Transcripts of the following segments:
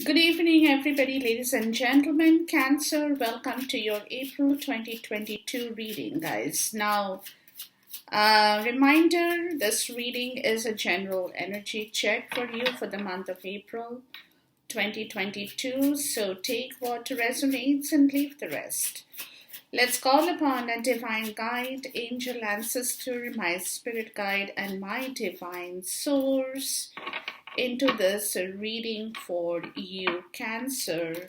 Good evening, everybody, ladies and gentlemen. Cancer, welcome to your April 2022 reading, guys. Now, reminder, this reading is a general energy check for you for the month of April 2022. So take what resonates and leave the rest. Let's call upon a divine guide, angel ancestor, my spirit guide, and my divine source into this reading for you, Cancer,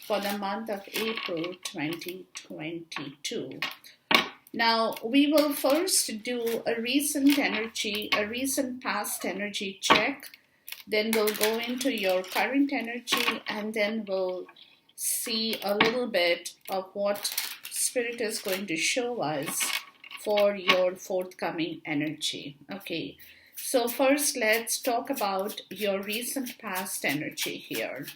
for the month of April 2022. Now, we will first do a recent past energy check. Then we'll go into your current energy, and then we'll see a little bit of what Spirit is going to show us for your forthcoming energy. Okay. So first, let's talk about your recent past energy here.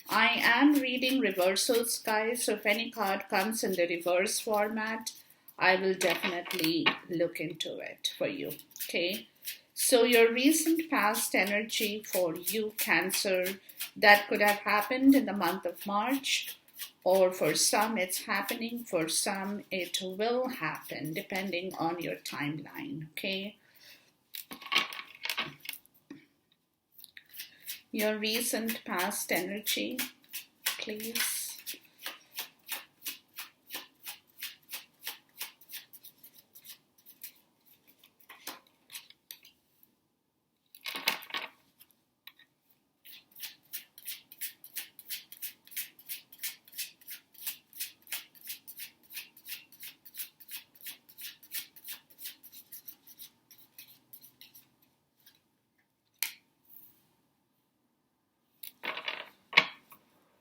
I am reading reversals, guys. So if any card comes in the reverse format, I will definitely look into it for you. Okay. So your recent past energy for you, Cancer, that could have happened in the month of March, or for some it's happening, for some it will happen, depending on your timeline. Okay. Your recent past energy, please.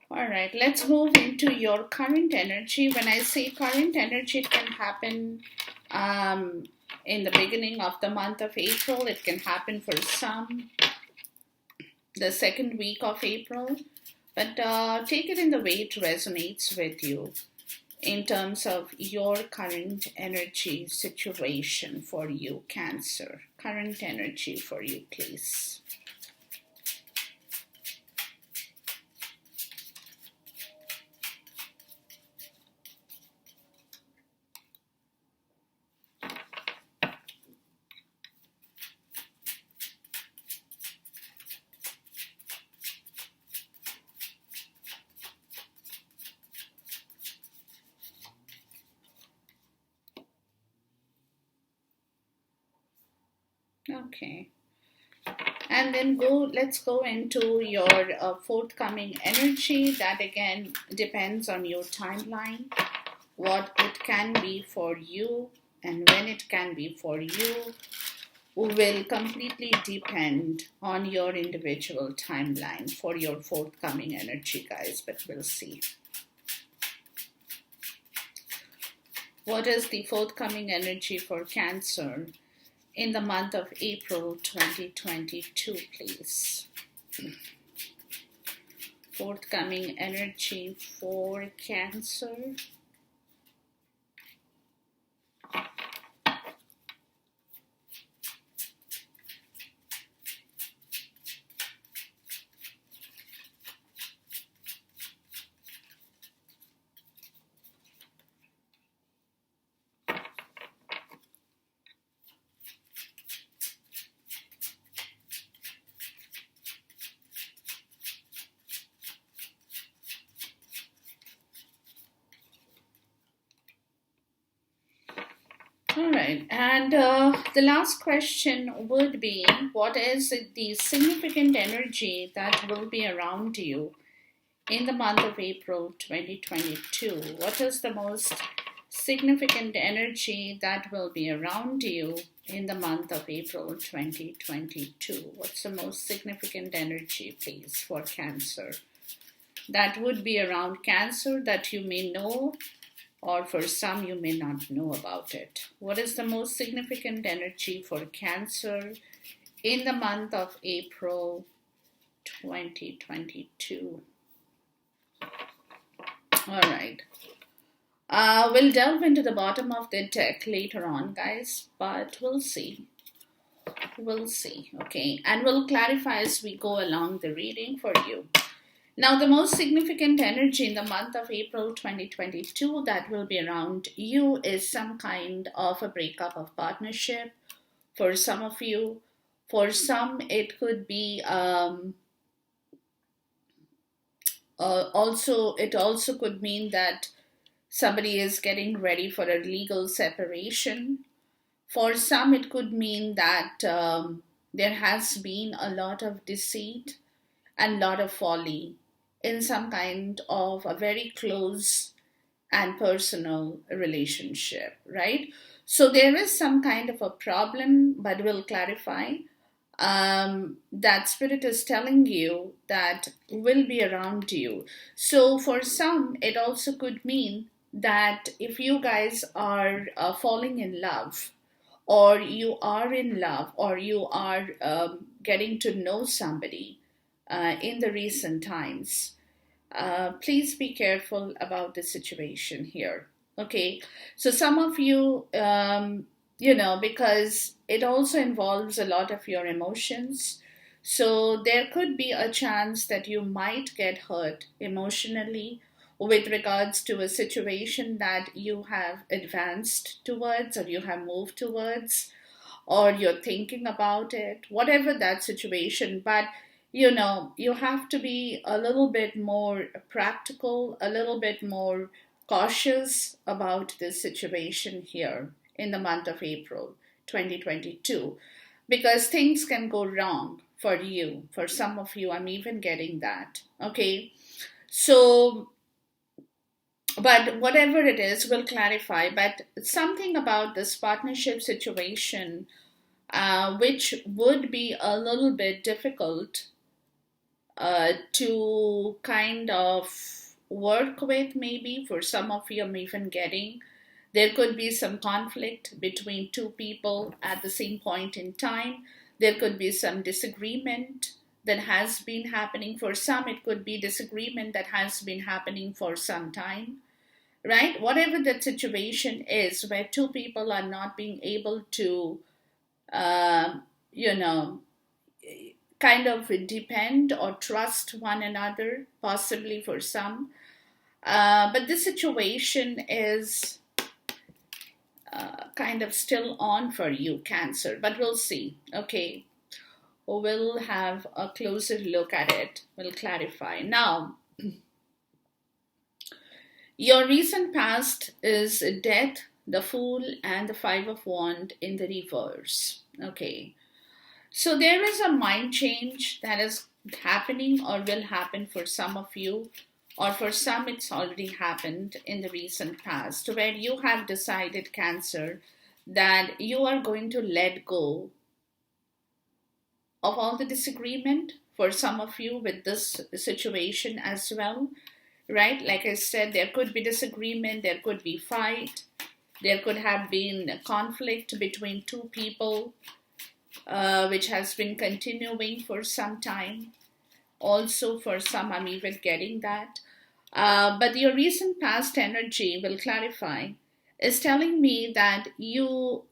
All right, let's move into your current energy. When I say current energy, it can happen in the beginning of the month of April. It can happen for some the second week of April. But take it in the way it resonates with you in terms of your current energy situation for you, Cancer. Current energy for you, please. Okay. And then let's go into your forthcoming energy. That again depends on your timeline, what it can be for you and when it can be for you will completely depend on your individual timeline for your forthcoming energy, guys, but we'll see. What is the forthcoming energy for Cancer in the month of April 2022, please? Forthcoming energy for Cancer. All right, and the last question would be, what is the significant energy that will be around you in the month of April 2022? What is the most significant energy that will be around you in the month of April 2022? What's the most significant energy, please, for Cancer? That would be around Cancer that you may know, or for some you may not know about it. What is the most significant energy for Cancer in the month of April 2022? All right. We'll delve into the bottom of the deck later on, guys, but we'll see. We'll see, okay? And we'll clarify as we go along the reading for you. Now, the most significant energy in the month of April 2022 that will be around you is some kind of a breakup of partnership for some of you. For some, it could be it also could mean that somebody is getting ready for a legal separation. For some, it could mean that there has been a lot of deceit and lot of folly in some kind of a very close and personal relationship, right? So there is some kind of a problem, but we'll clarify. That spirit is telling you that will be around you. So for some, it also could mean that if you guys are falling in love, or you are in love, or you are getting to know somebody in the recent times, please be careful about the situation here. Okay, so some of you, because it also involves a lot of your emotions. So there could be a chance that you might get hurt emotionally with regards to a situation that you have advanced towards or you have moved towards or you're thinking about it, whatever that situation. But you have to be a little bit more practical, a little bit more cautious about this situation here in the month of April 2022, because things can go wrong for you. For some of you, I'm even getting that. Okay. So, but whatever it is, we'll clarify. But something about this partnership situation, which would be a little bit difficult to kind of work with, maybe for some of you, I'm even getting. There could be some conflict between two people at the same point in time. There could be some disagreement that has been happening. For some, it could be disagreement that has been happening for some time, right? Whatever that situation is, where two people are not being able to, uh, you know, kind of depend or trust one another, possibly for some. But this situation is kind of still on for you, Cancer, but we'll see. Okay, we'll have a closer look at it. We'll clarify. Now, your recent past is Death, the Fool, and the Five of Wands in the reverse. Okay. So there is a mind change that is happening or will happen for some of you, or for some it's already happened in the recent past, where you have decided, Cancer, that you are going to let go of all the disagreement for some of you with this situation as well, right? Like I said, there could be disagreement, there could be fight, there could have been a conflict between two people, which has been continuing for some time. Also, for some, I'm even getting that. But your recent past energy, will clarify, is telling me that you're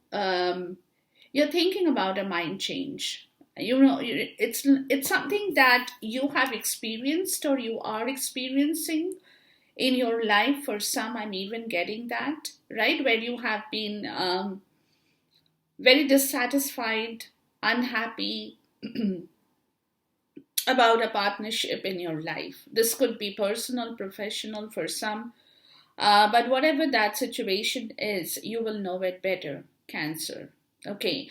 thinking about a mind change. It's something that you have experienced or you are experiencing in your life. For some, I'm even getting that, right? Where you have been very dissatisfied, unhappy about a partnership in your life. This could be personal, professional for some, but whatever that situation is, you will know it better, Cancer. Okay,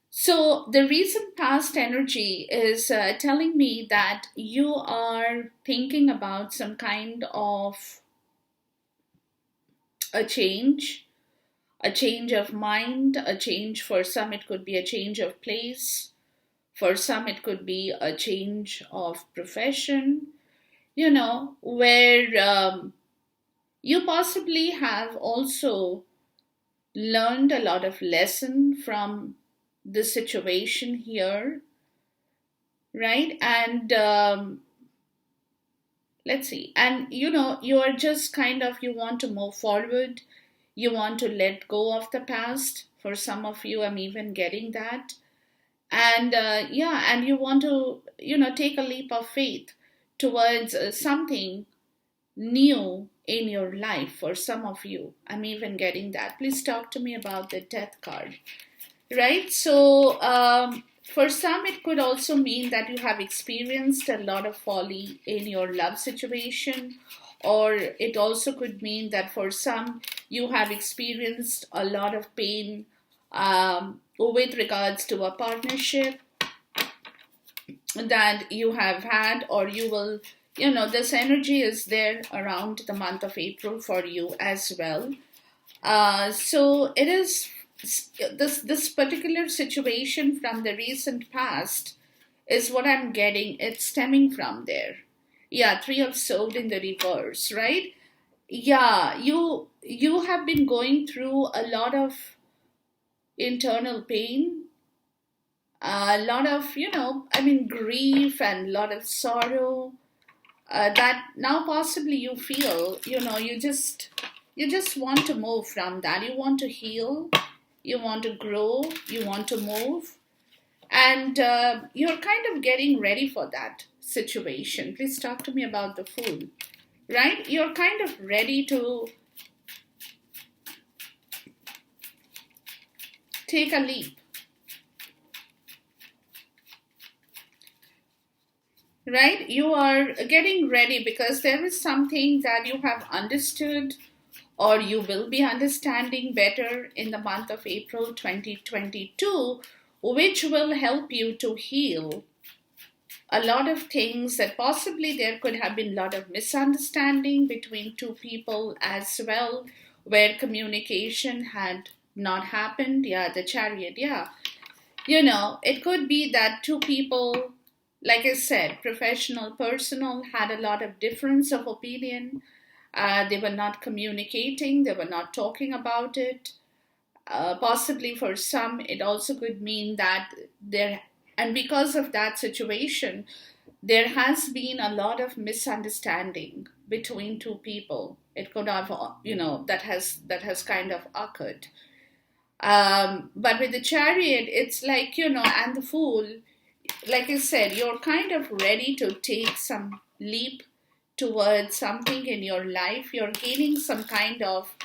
so the recent past energy is telling me that you are thinking about some kind of a change, a change of mind, a change. For some, it could be a change of place. For some, it could be a change of profession, where you possibly have also learned a lot of lesson from the situation here, right? And let's see. And you are just kind of, you want to move forward. You want to let go of the past. For some of you, I'm even getting that. And yeah, and you want to take a leap of faith towards something new in your life for some of you. I'm even getting that. Please talk to me about the death card. Right? So, for some, it could also mean that you have experienced a lot of folly in your love situation, or it also could mean that for some, you have experienced a lot of pain with regards to a partnership that you have had, or you will, this energy is there around the month of April for you as well. So it is this particular situation from the recent past is what I'm getting. It's stemming from there. Yeah, Three of Swords in the reverse, right? Yeah, you have been going through a lot of internal pain, a lot of grief and a lot of sorrow, that now possibly you feel, you just want to move from that. You want to heal, you want to grow, you want to move, and you're kind of getting ready for that situation. Please talk to me about the Fool, right? You're kind of ready to take a leap, right? You are getting ready because there is something that you have understood or you will be understanding better in the month of April 2022, which will help you to heal a lot of things that possibly there could have been a lot of misunderstanding between two people as well, where communication had not happened. Yeah, the Chariot, yeah. It could be that two people, like I said, professional, personal, had a lot of difference of opinion. They were not communicating, they were not talking about it. Possibly for some, it also could mean that and because of that situation, there has been a lot of misunderstanding between two people. It could have, that has kind of occurred. But with the Chariot, it's like, and the Fool, like I said, you're kind of ready to take some leap towards something in your life. You're gaining some kind of,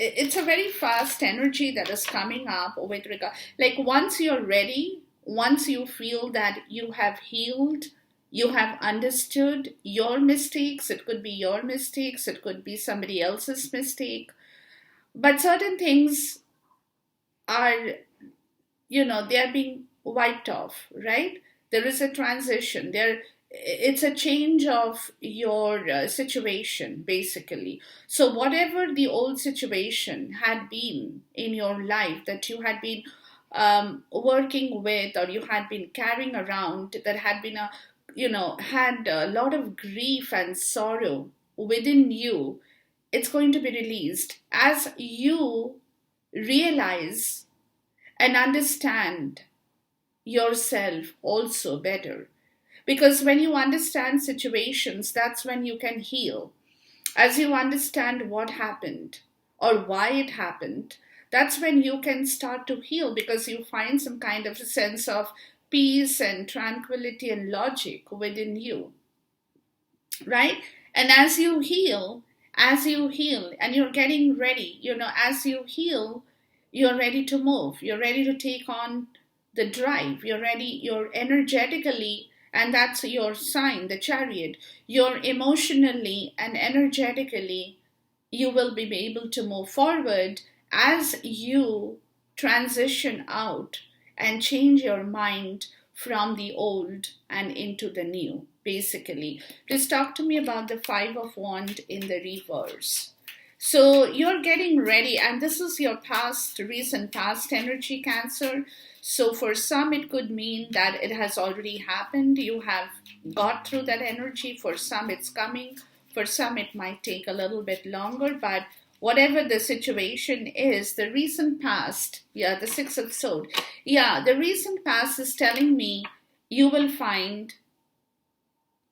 it's a very fast energy that is coming up with regard, like once you're ready, once you feel that you have healed, you have understood your mistakes. It could be your mistakes, it could be somebody else's mistake, but certain things are, they are being wiped off, right? There is a transition there. It's a change of your situation, basically. So whatever the old situation had been in your life that you had been working with, or you had been carrying around, that had been had a lot of grief and sorrow within you, it's going to be released as you realize and understand yourself also better. Because when you understand situations, that's when you can heal. As you understand what happened or why it happened, that's when you can start to heal, because you find some kind of a sense of peace and tranquility and logic within you, right? And as you heal, and you're getting ready, as you heal, you're ready to move, you're ready to take on the drive, you're ready, you're energetically, and that's your sign, the Chariot. You're emotionally and energetically, you will be able to move forward as you transition out and change your mind from the old and into the new, basically. Please talk to me about the Five of Wands in the reverse. So you're getting ready, and this is your recent past energy, Cancer. So for some, it could mean that it has already happened. You have got through that energy. For some, it's coming. For some, it might take a little bit longer, but whatever the situation is, the recent past, yeah, the Six of Swords, yeah, the recent past is telling me you will find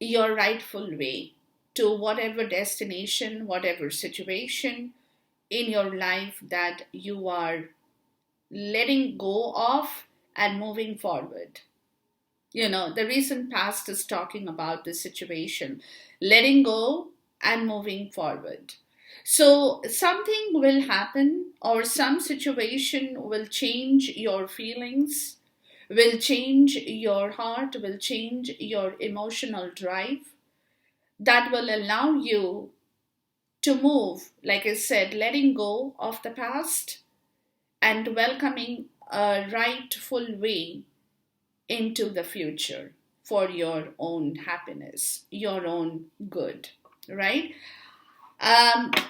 your rightful way to whatever destination, whatever situation in your life that you are letting go of and moving forward. The recent past is talking about the situation, letting go and moving forward. So something will happen, or some situation will change your feelings, will change your heart, will change your emotional drive, that will allow you to move, like I said, letting go of the past and welcoming a rightful way into the future for your own happiness, your own good, right?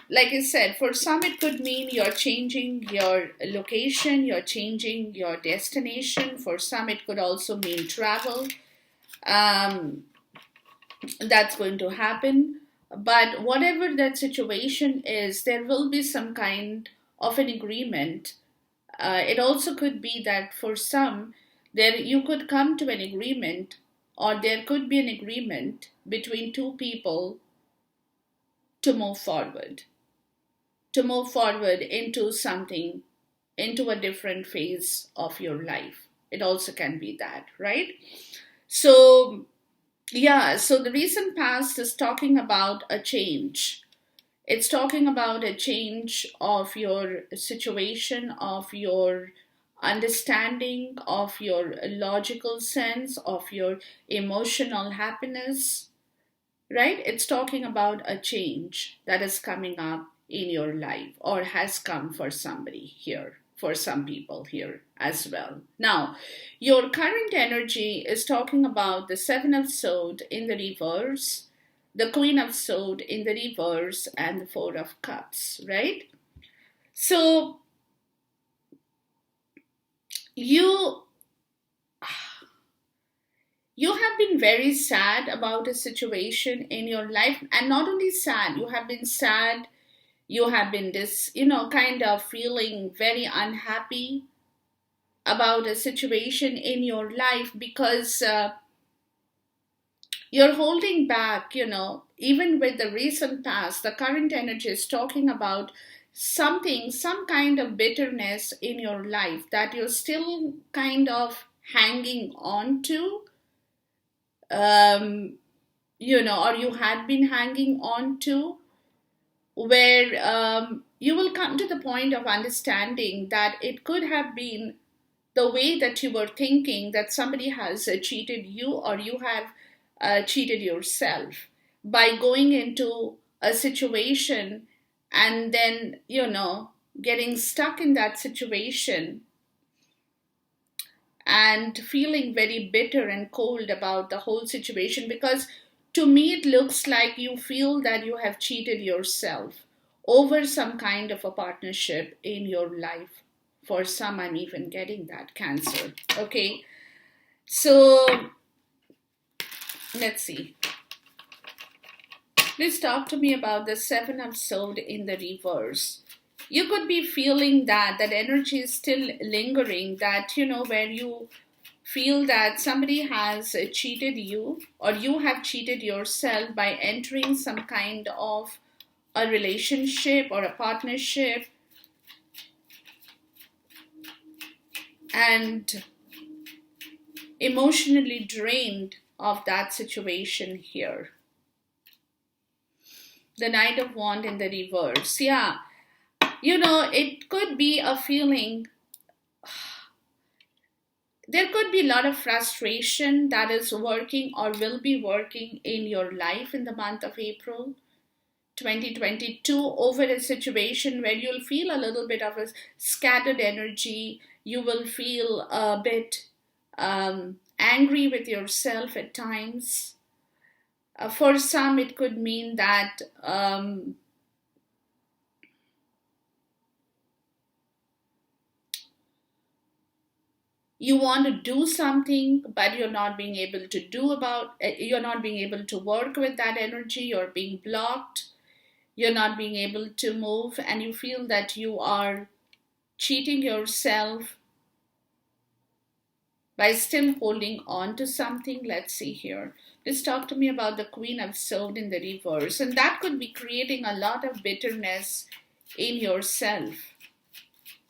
Like I said, for some it could mean you're changing your location, you're changing your destination. For some it could also mean travel. Um, that's going to happen. But whatever that situation is, there will be some kind of an agreement. It also could be that for some, there you could come to an agreement, or there could be an agreement between two people to move forward, into something, into a different phase of your life. It also can be that, right? So, yeah, so the recent past is talking about a change. It's talking about a change of your situation, of your understanding, of your logical sense, of your emotional happiness, right? It's talking about a change that is coming up in your life, or has come for somebody here, for some people here as well. Now, your current energy is talking about the Seven of Swords in the reverse, the Queen of Swords in the reverse, and the Four of Cups, right? So you you have been very sad about a situation in your life, and not only sad, you have been sad, you have been this, kind of feeling very unhappy about a situation in your life, because you're holding back, even with the recent past. The current energy is talking about something, some kind of bitterness in your life that you're still kind of hanging on to, um, or you had been hanging on to, where you will come to the point of understanding that it could have been the way that you were thinking, that somebody has cheated you, or you have cheated yourself by going into a situation, and then, getting stuck in that situation and feeling very bitter and cold about the whole situation. Because to me it looks like you feel that you have cheated yourself over some kind of a partnership in your life. For some, I'm even getting that, Cancer. Okay, so let's see. Please talk to me about the Seven of Swords in the reverse. You could be feeling that energy is still lingering, that, where you feel that somebody has cheated you, or you have cheated yourself by entering some kind of a relationship or a partnership, and emotionally drained of that situation here. The Knight of Wands in the reverse. Yeah, it could be a feeling. There could be a lot of frustration that is working or will be working in your life in the month of April 2022, over a situation where you'll feel a little bit of a scattered energy. You will feel a bit angry with yourself at times. For some, it could mean that you want to do something, but you're not being able to you're not being able to work with that energy. You're being blocked. You're not being able to move, and you feel that you are cheating yourself by still holding on to something. Let's see here. Please talk to me about the Queen of Swords in the reverse. And that could be creating a lot of bitterness in yourself,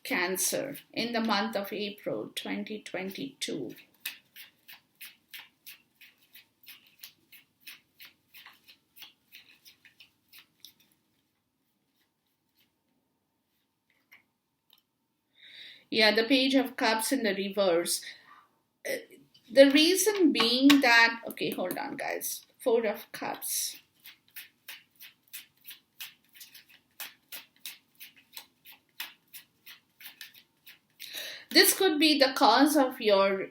Cancer, in the month of April 2022. Yeah, the Page of Cups in the reverse. The reason being that, okay, hold on, guys. Four of Cups. This could be the cause of your,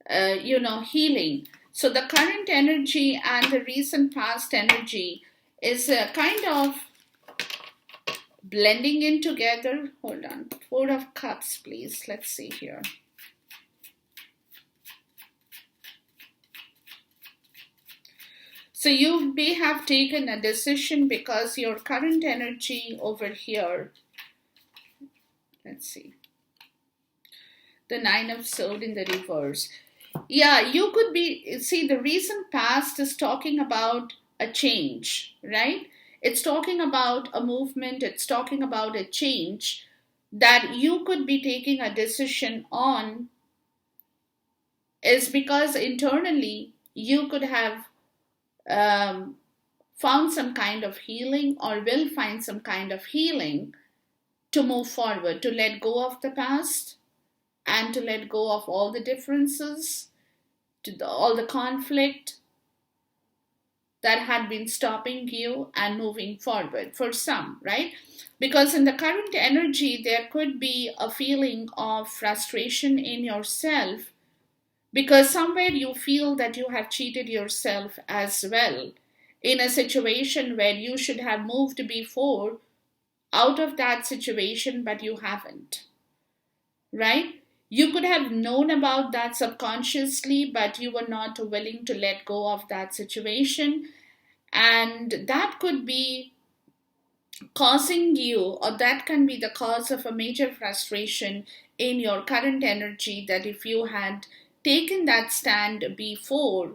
healing. So the current energy and the recent past energy is kind of blending in together. Hold on. Four of Cups, please. Let's see here. So you may have taken a decision because your current energy over here, let's see, the Nine of Swords in the reverse. Yeah, you could be, see, the recent past is talking about a change, right? It's talking about a movement, it's talking about a change that you could be taking a decision on, is because internally you could have found some kind of healing or will find some kind of healing to move forward, to let go of the past and to let go of all the differences, all the conflict that had been stopping you and moving forward for some, right? Because in the current energy, there could be a feeling of frustration in yourself because somewhere you feel that you have cheated yourself as well in a situation where you should have moved before out of that situation, but you haven't, right? You could have known about that subconsciously, but you were not willing to let go of that situation. And that could be causing you, or that can be the cause of a major frustration in your current energy, that if you had taken that stand before,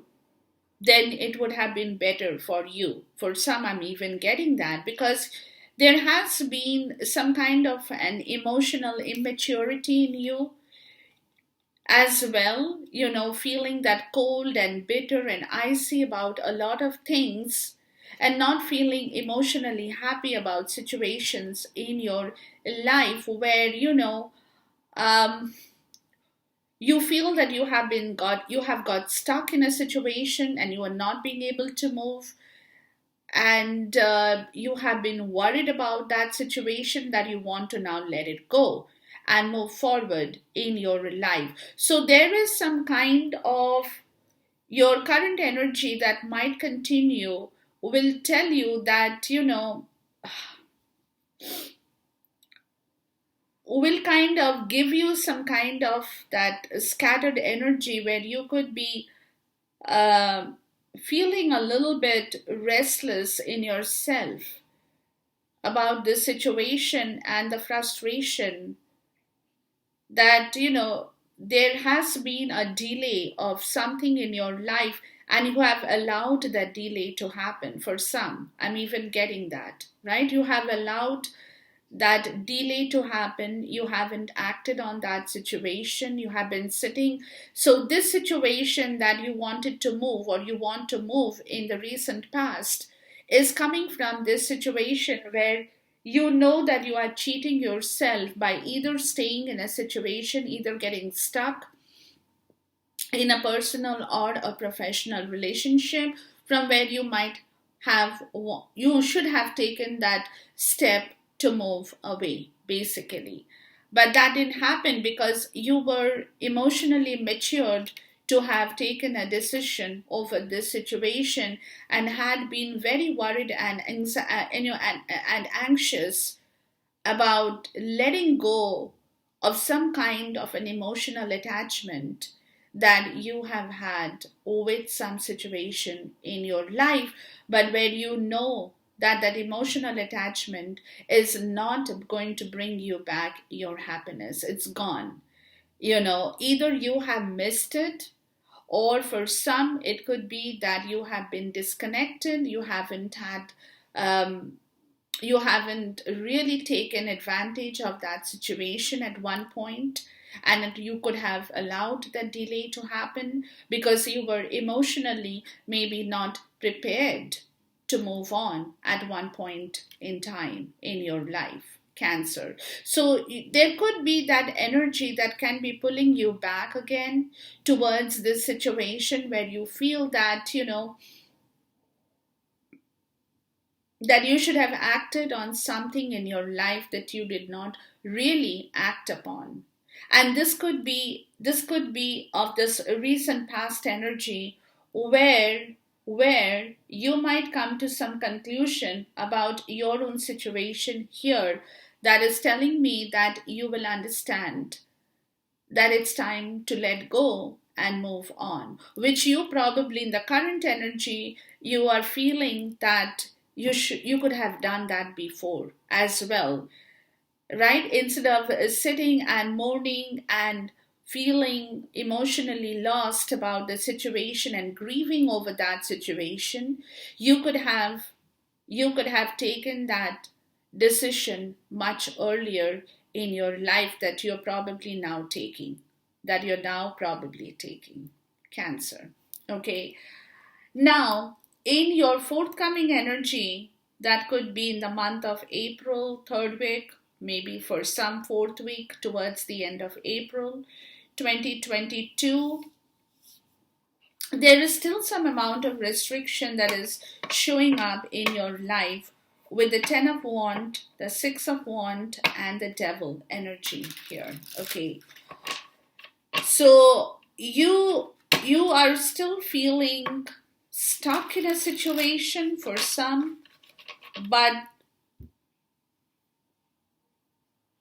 then it would have been better for you. For some, I'm even getting that because there has been some kind of an emotional immaturity in you as well, feeling that cold and bitter and icy about a lot of things and not feeling emotionally happy about situations in your life where, um, you feel that you have got stuck in a situation and you are not being able to move, and you have been worried about that situation, that you want to now let it go and move forward in your life. So there is some kind of your current energy that might continue, will tell you that, will kind of give you some kind of that scattered energy where you could be uh, feeling a little bit restless in yourself about this situation and the frustration that, there has been a delay of something in your life and you have allowed that delay to happen. For some, I'm even getting that, right? You have allowed that delay to happen. You haven't acted on that situation. You have been sitting. So this situation that you wanted to move, or you want to move in the recent past, is coming from this situation where you know that you are cheating yourself by either staying in a situation, either getting stuck in a personal or a professional relationship from where you might have, you should have taken that step to move away, basically. But that didn't happen because you were emotionally matured to have taken a decision over this situation and had been very worried and, and anxious about letting go of some kind of an emotional attachment that you have had with some situation in your life, but where you know that that emotional attachment is not going to bring you back your happiness. It's gone. Either you have missed it, or for some it could be that you have been disconnected, um, you haven't really taken advantage of that situation at one point, and you could have allowed that delay to happen because you were emotionally maybe not prepared to move on at one point in time in your life. Cancer. So there could be that energy that can be pulling you back again towards this situation where you feel that, that you should have acted on something in your life that you did not really act upon. And this could be of this recent past energy where you might come to some conclusion about your own situation here that is telling me that you will understand that it's time to let go and move on, which you probably in the current energy you are feeling that you could have done that before as well, right? Instead of sitting and mourning and feeling emotionally lost about the situation and grieving over that situation, you could have taken that decision much earlier in your life that you're now probably taking. Cancer. Okay. Now, in your forthcoming energy, that could be in the month of April, third week, maybe for some fourth week towards the end of April 2022, there is still some amount of restriction that is showing up in your life with the Ten of Wands, the Six of Wands, and the Devil energy here. Okay. So you are still feeling stuck in a situation for some, but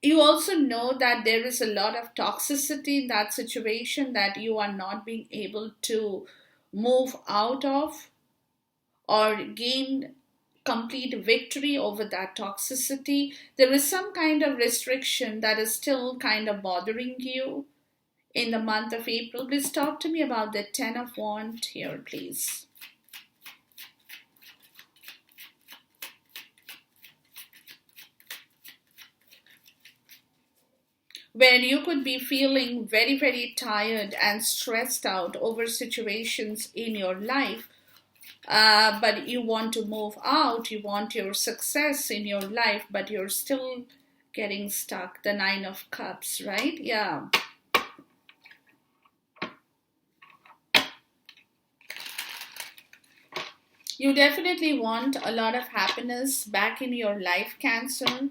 you also know that there is a lot of toxicity in that situation that you are not being able to move out of or gain complete victory over that toxicity. There is some kind of restriction that is still kind of bothering you in the month of April. Please talk to me about the Ten of Wands here, please. Where you could be feeling very, very tired and stressed out over situations in your life, but you want to move out, you want your success in your life, but you're still getting stuck. The Nine of Cups, right? Yeah. You definitely want a lot of happiness back in your life, Cancer.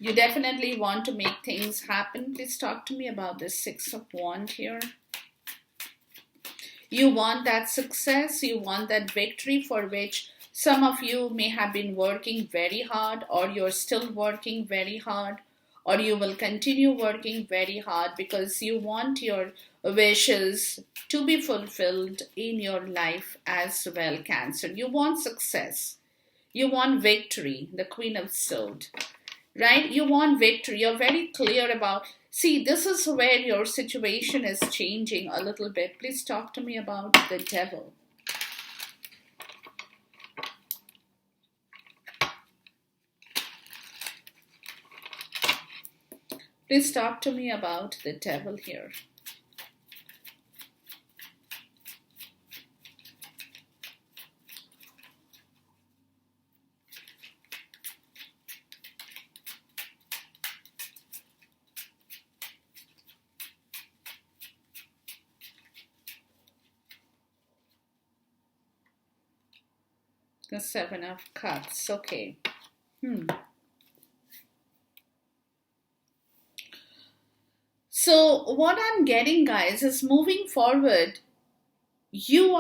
You definitely want to make things happen. Please talk to me about the Six of Wands here. You want that success, you want that victory for which some of you may have been working very hard, or you're still working very hard, or you will continue working very hard because you want your wishes to be fulfilled in your life as well, Cancer. You want success. You want victory, the Queen of Swords. Right? You want victory. You're very clear about. See, this is where your situation is changing a little bit. Please talk to me about the Devil. Please talk to me about the Devil here. The Seven of Cups. Okay. So what I'm getting, guys, is moving forward, you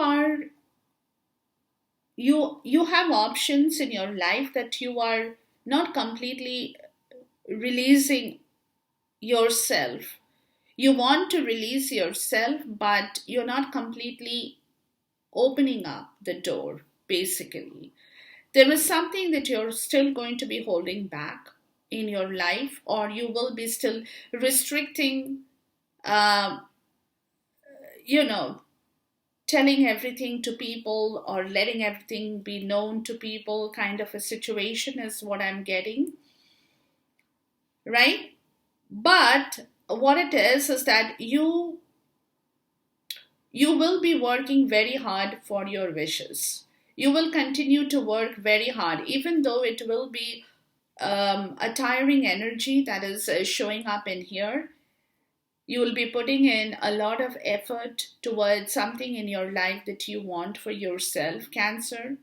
have options in your life that you are not completely releasing yourself. You want to release yourself, but you're not completely opening up the door, basically. There is something that you're still going to be holding back in your life, or you will be still restricting, uh, telling everything to people or letting everything be known to people kind of a situation is what I'm getting, right? But what it is that you will be working very hard for your wishes. You will continue to work very hard, even though it will be a tiring energy that is showing up in here. You will be putting in a lot of effort towards something in your life that you want for yourself, Cancer.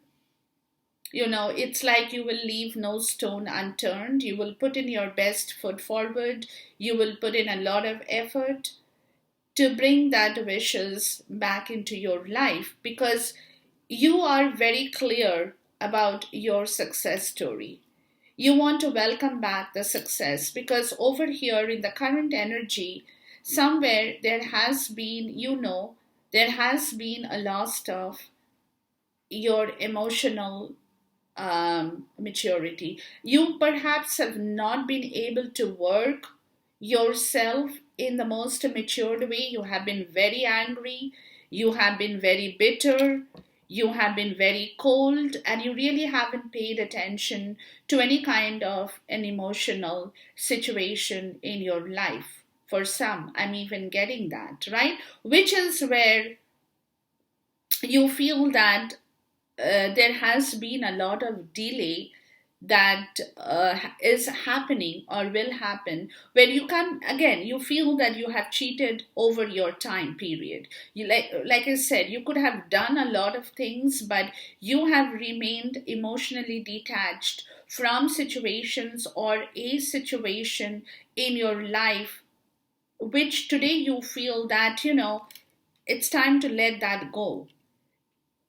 It's like you will leave no stone unturned. You will put in your best foot forward. You will put in a lot of effort to bring that wishes back into your life, because you are very clear about your success story. You want to welcome back the success, because over here in the current energy, somewhere there has been a loss of your emotional maturity. You perhaps have not been able to work yourself in the most matured way. You have been very angry, you have been very bitter, you have been very cold, and you really haven't paid attention to any kind of an emotional situation in your life. For some, I'm even getting that, right? Which is where you feel that there has been a lot of delay that is happening or will happen, where you come again, you feel that you have cheated over your time period. You, like I said, you could have done a lot of things, but you have remained emotionally detached from situations or a situation in your life, which today you feel that it's time to let that go.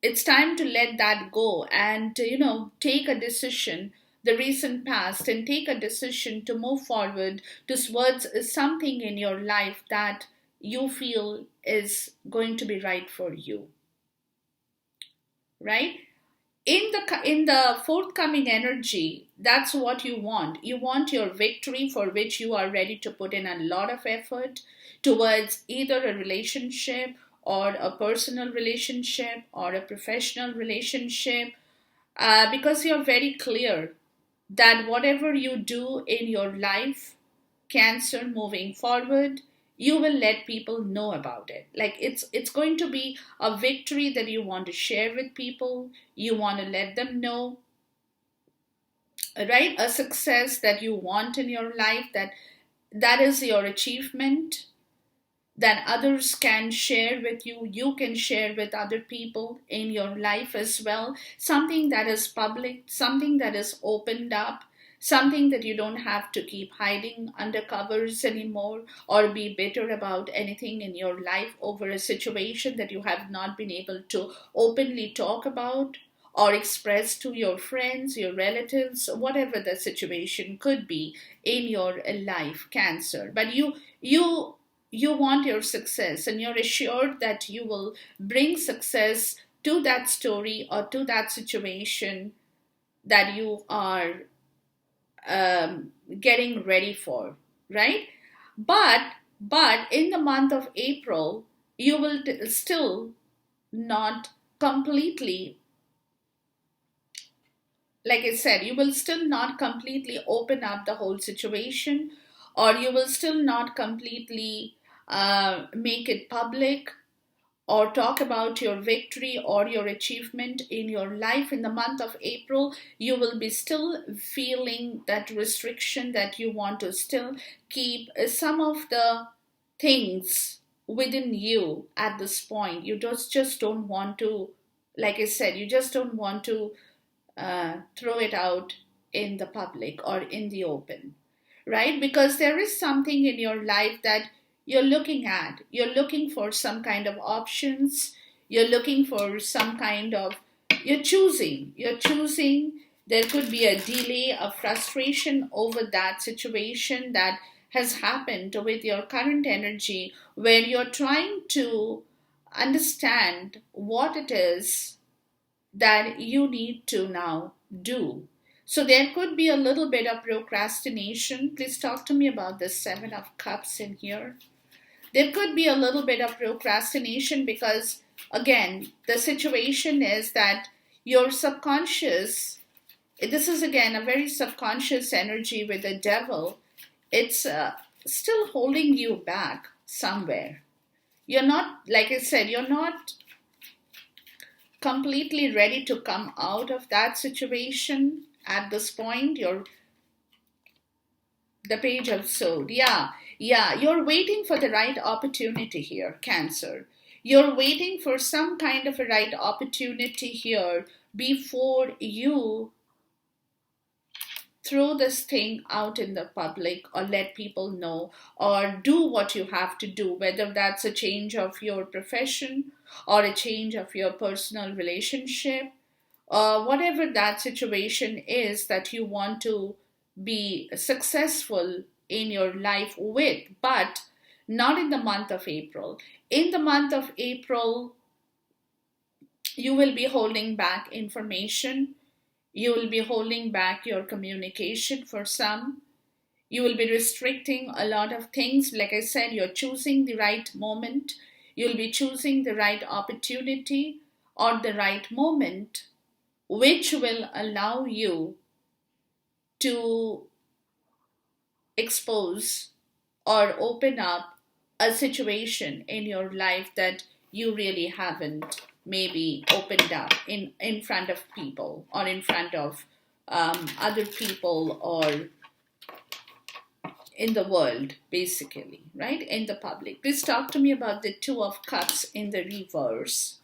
It's time to let that go and take a decision, the recent past, and take a decision to move forward towards something in your life that you feel is going to be right for you, right? In the forthcoming energy, that's what you want. You want your victory, for which you are ready to put in a lot of effort towards either a relationship or a personal relationship or a professional relationship, because you're very clear that whatever you do in your life, Cancer, moving forward, you will let people know about it. Like it's going to be a victory that you want to share with people. You want to let them know, right? A success that you want in your life, that is your achievement, that others can share with you. You can share with other people in your life as well. Something that is public, something that is opened up, something that you don't have to keep hiding under covers anymore, or be bitter about anything in your life over a situation that you have not been able to openly talk about or express to your friends, your relatives, whatever the situation could be in your life, Cancer. But you want your success, and you're assured that you will bring success to that story or to that situation that you are getting ready for, right? But in the month of April, you will still not completely, like I said, you will still not completely open up the whole situation, or you will still not completely make it public or talk about your victory or your achievement in your life. In the month of April, you will be still feeling that restriction, that you want to still keep some of the things within you at this point. You just don't want to, like I said, you just don't want to throw it out in the public or in the open, right? Because there is something in your life that you're looking at. You're looking for some kind of options. You're looking for some kind of, you're choosing. You're choosing. There could be a delay, a frustration over that situation that has happened with your current energy, where you're trying to understand what it is that you need to now do. So there could be a little bit of procrastination. Please talk to me about the Seven of Cups in here. There could be a little bit of procrastination because, again, the situation is that your subconscious, this is again a very subconscious energy with the devil, it's still holding you back somewhere. You're not, like I said, you're not completely ready to come out of that situation at this point. The Page of Sword. Yeah, yeah. You're waiting for the right opportunity here, Cancer. You're waiting for some kind of a right opportunity here before you throw this thing out in the public or let people know or do what you have to do, whether that's a change of your profession or a change of your personal relationship, whatever that situation is that you want to be successful in your life with, but not in the month of April. In the month of April, you will be holding back information. You will be holding back your communication for some. You will be restricting a lot of things. Like I said, you're choosing the right moment. You'll be choosing the right opportunity or the right moment, which will allow you to expose or open up a situation in your life that you really haven't maybe opened up in front of people or in front of other people or in the world, basically, right? In the public. Please talk to me about the Two of Cups in the reverse,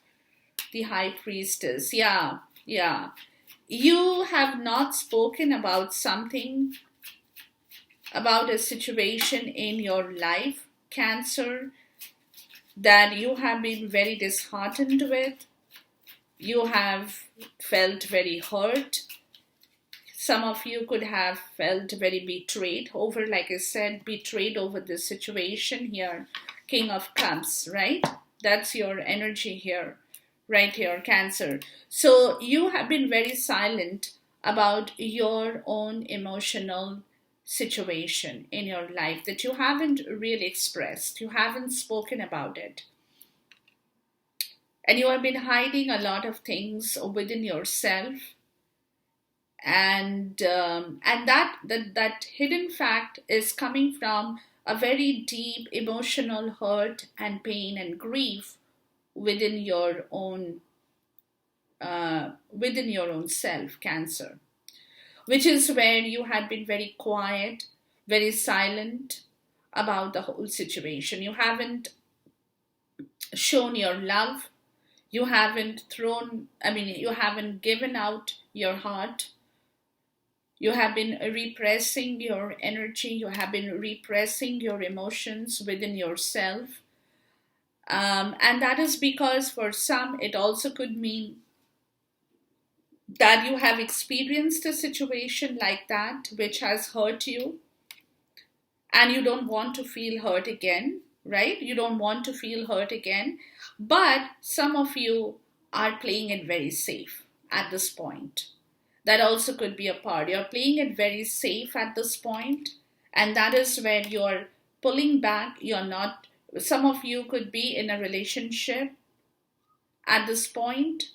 the High Priestess. Yeah, yeah. You have not spoken about something, about a situation in your life, Cancer, that you have been very disheartened with. You have felt very hurt. Some of you could have felt very betrayed over, like I said, betrayed over this situation here. King of Cups, right? That's your energy here, right here, Cancer. So you have been very silent about your own emotional situation in your life that you haven't really expressed. You haven't spoken about it. And you have been hiding a lot of things within yourself, and that hidden fact is coming from a very deep emotional hurt and pain and grief within your own self, Cancer, which is where you had been very quiet, very silent about the whole situation. You haven't shown your love. You haven't you haven't given out your heart. You have been repressing your energy. You have been repressing your emotions within yourself. And that is because for some, it also could mean that you have experienced a situation like that which has hurt you and you don't want to feel hurt again, right? You don't want to feel hurt again. But some of you are playing it very safe at this point. That also could be a part. You're playing it very safe at this point, and that is where you're pulling back. You're not, some of you could be in a relationship at this point,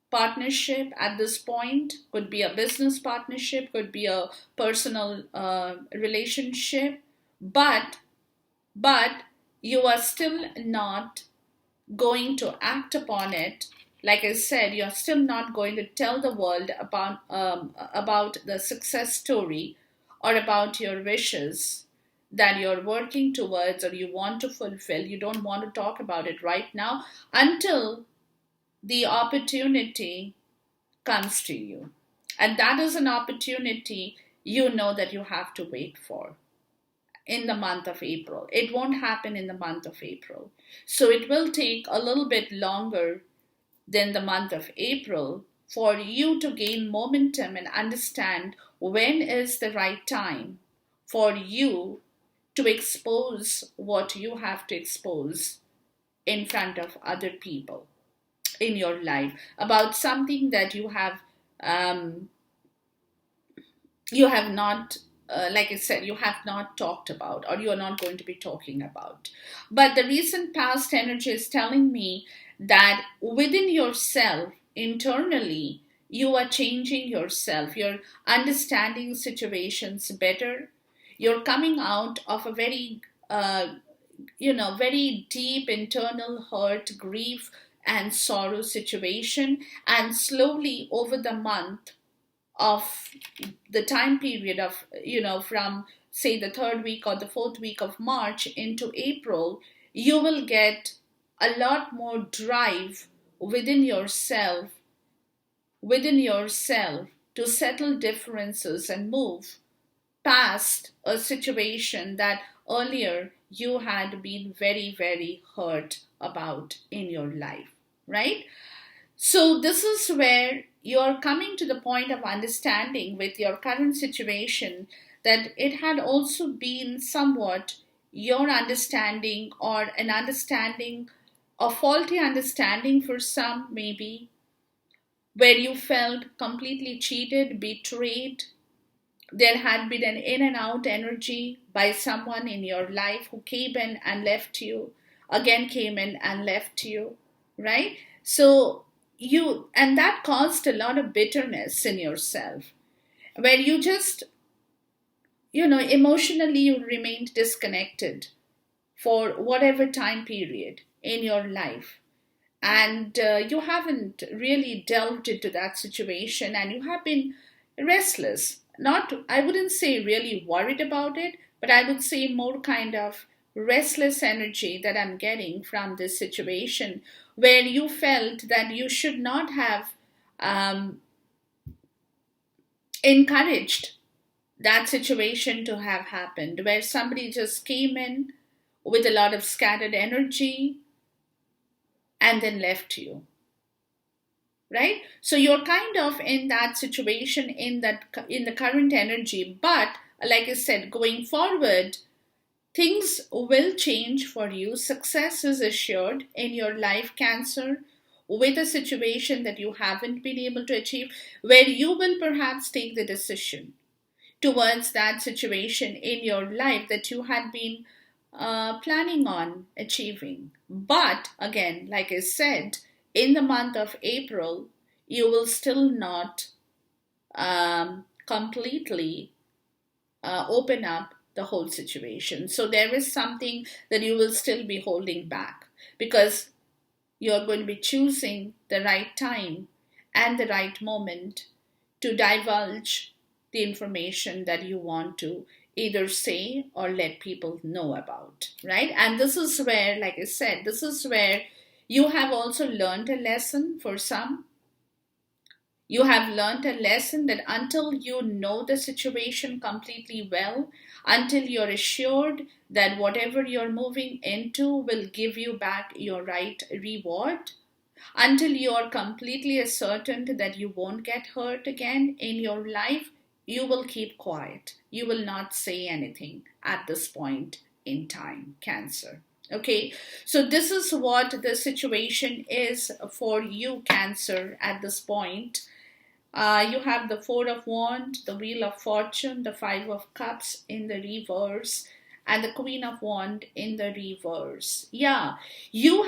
partnership at this point, could be a business partnership, could be a personal relationship, but you are still not going to act upon it. Like I said, you're still not going to tell the world about the success story or about your wishes that you're working towards or you want to fulfill. You don't want to talk about it right now until the opportunity comes to you. And that is an opportunity you know that you have to wait for in the month of April. It won't happen in the month of April. So it will take a little bit longer than the month of April for you to gain momentum and understand when is the right time for you to expose what you have to expose in front of other people in your life about something that you have not like I said, you have not talked about or you are not going to be talking about. But the recent past energy is telling me that within yourself, internally, you are changing yourself. You're understanding situations better. You're coming out of a very, very deep internal hurt, grief, and sorrow situation. And slowly over the month, of the time period of from say the third week or the fourth week of March into April, you will get a lot more drive within yourself, to settle differences and move past a situation that earlier you had been very, very hurt about in your life, right? So, this is where you're coming to the point of understanding with your current situation that it had also been somewhat your understanding, or an understanding, a faulty understanding for some, maybe, where you felt completely cheated, betrayed. There had been an in and out energy by someone in your life who came in and left you, again came in and left you, right? So and that caused a lot of bitterness in yourself, where you just, emotionally you remained disconnected for whatever time period in your life. And you haven't really delved into that situation, and you have been restless. Not, I wouldn't say really worried about it, but I would say more kind of restless energy that I'm getting from this situation, where you felt that you should not have um, encouraged that situation to have happened, where somebody just came in with a lot of scattered energy and then left you, right? So you're kind of in that situation, in the current energy. But like I said, going forward, things will change for you. Success is assured in your life, Cancer, with a situation that you haven't been able to achieve, where you will perhaps take the decision towards that situation in your life that you had been planning on achieving. But again, like I said, in the month of April, you will still not completely open up the whole situation. So there is something that you will still be holding back, because you're going to be choosing the right time and the right moment to divulge the information that you want to either say or let people know about, right? And this is where, like I said, this is where you have also learned a lesson. For some, you have learned a lesson that until you know the situation completely well, until you're assured that whatever you're moving into will give you back your right reward, until you're completely certain that you won't get hurt again in your life, you will keep quiet. You will not say anything at this point in time, Cancer. Okay, so this is what the situation is for you, Cancer, at this point. You have the Four of Wands, the Wheel of Fortune, the Five of Cups in the reverse, and the Queen of Wands in the reverse. Yeah, you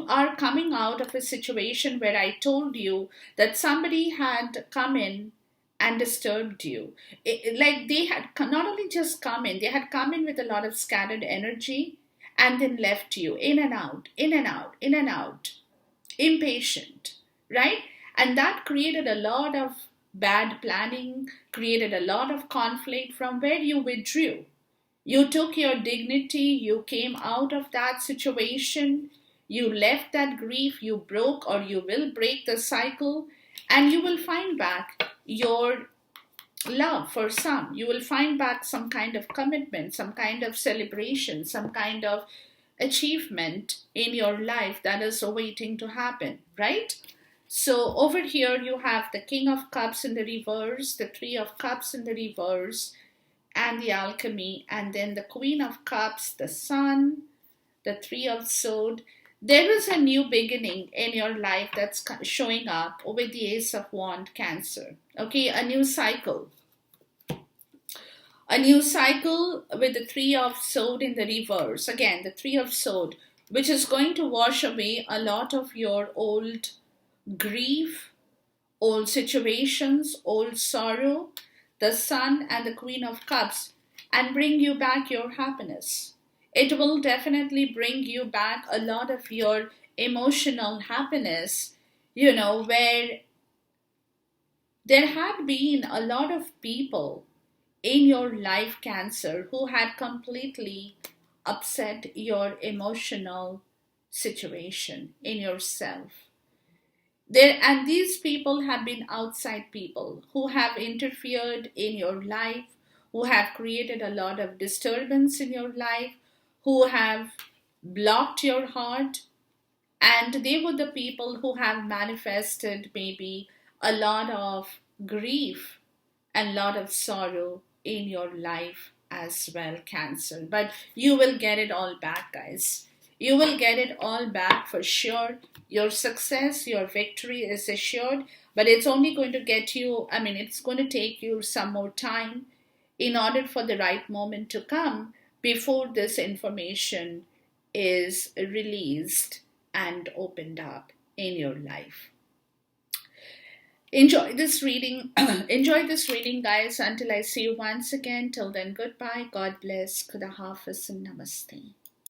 are coming out of a situation where I told you that somebody had come in and disturbed you. Like they had not only just come in, they had come in with a lot of scattered energy and then left you in and out, in and out, in and out, impatient, right? And that created a lot of bad planning, created a lot of conflict, from where you withdrew. You took your dignity, you came out of that situation, you left that grief, you broke or you will break the cycle, and you will find back your love. For some, you will find back some kind of commitment, some kind of celebration, some kind of achievement in your life that is awaiting to happen, right? So over here you have the King of Cups in the reverse, the Three of Cups in the reverse, and the Alchemy, and then the Queen of Cups, the Sun, the Three of Swords. There is a new beginning in your life that's showing up with the Ace of Wands, Cancer. Okay, a new cycle. A new cycle with the Three of Swords in the reverse. Again, the Three of Swords, which is going to wash away a lot of your old grief, old situations, old sorrow, the Sun and the Queen of Cups, and bring you back your happiness. It will definitely bring you back a lot of your emotional happiness, where there had been a lot of people in your life, Cancer, who had completely upset your emotional situation in yourself. And these people have been outside people who have interfered in your life, who have created a lot of disturbance in your life, who have blocked your heart, and they were the people who have manifested maybe a lot of grief and lot of sorrow in your life as well, Cancer. But you will get it all back, guys. You will get it all back for sure. Your success, your victory is assured, but it's only going to get you, I mean, it's going to take you some more time in order for the right moment to come before this information is released and opened up in your life. Enjoy this reading. Enjoy this reading, guys. Until I see you once again. Till then, goodbye. God bless. Khuda Hafiz and Namaste.